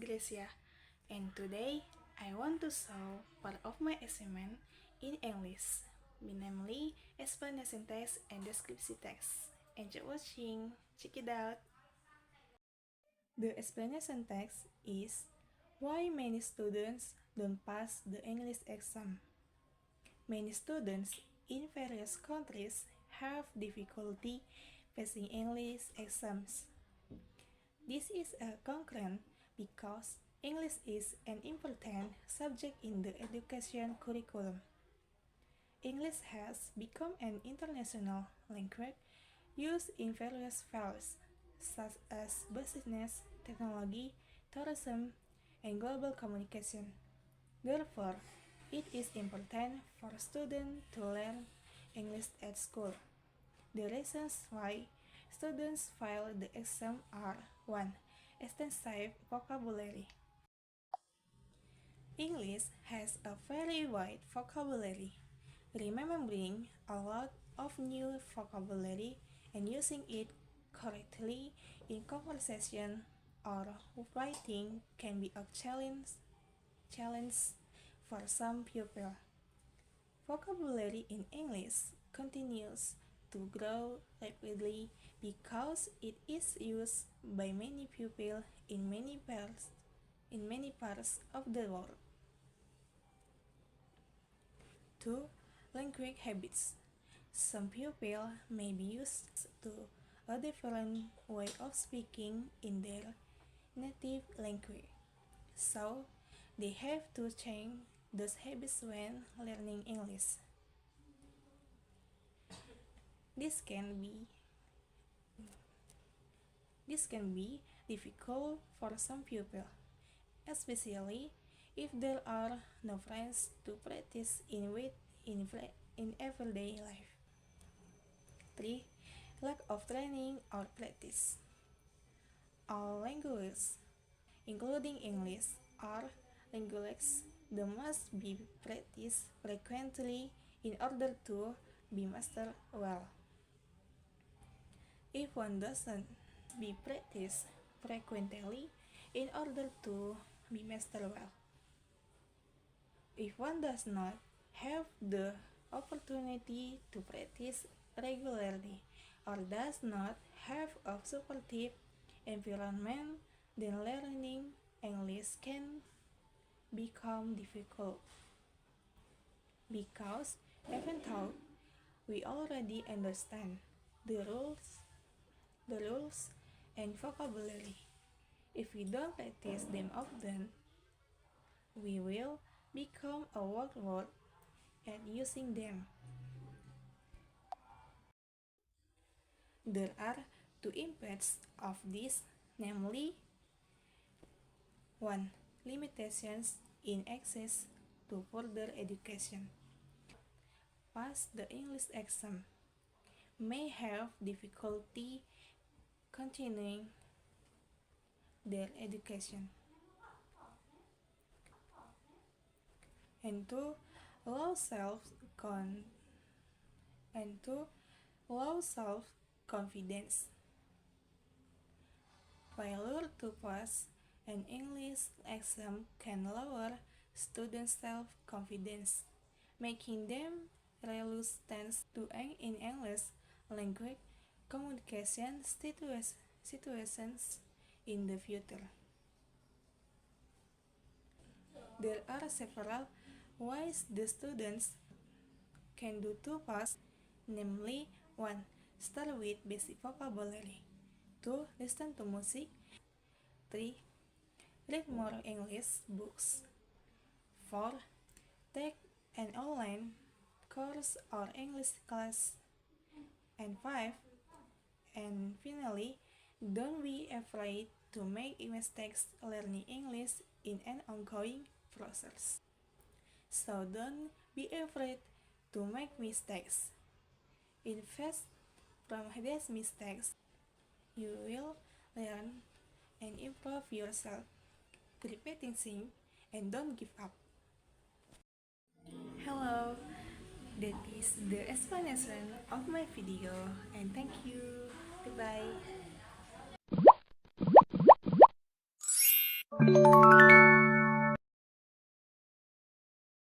Gracia, and today I want to show part of my assignment in English, namely explanation text and description text. Enjoy watching, check it out. The explanation text is why many students don't pass the English exam. Many students in various countries have difficulty passing English exams. This is a concern because English is an important subject in the education curriculum. English has become an international language used in various fields such as business, technology, tourism, and global communication. Therefore, it is important for students to learn English at school. The reasons why students fail the exam are 1. Extensive vocabulary. English has a very wide vocabulary. Remembering a lot of new vocabulary and using it correctly in conversation or writing can be a challenge for some people. Vocabulary in English continues to grow rapidly because it is used by many people in many parts of the world. 2. Language habits. Some people may be used to a different way of speaking in their native language, so they have to change those habits when learning English. This can be difficult for some people, especially if there are no friends to practice with in everyday life. 3. Lack of training or practice. All languages, including English, are languages that must be practiced frequently in order to be mastered well. If one doesn't be practiced frequently in order to be mastered well. If one does not have the opportunity to practice regularly or does not have a supportive environment, then learning English can become difficult. Because even though we already understand the rules and vocabulary, if we don't practice them often, we will become a world at using them. There are two impacts of this, namely 1. Limitations in access to further education. Pass the English exam may have difficulty continuing their education. And 2. Low self-confidence. Failure to pass an English exam can lower students' self-confidence, making them reluctant to act in English language communication situations in the future. There are several ways the students can do to pass, namely 1. Start with basic vocabulary. 2. Listen to music. 3. Read more English books. 4. Take an online course or English class. And 5. And finally, don't be afraid to make mistakes learning English in an ongoing process. So don't be afraid to make mistakes. In fact, from these mistakes, you will learn and improve yourself. Keep practicing and don't give up. Hello, that is the explanation of my video, and thank you. Goodbye.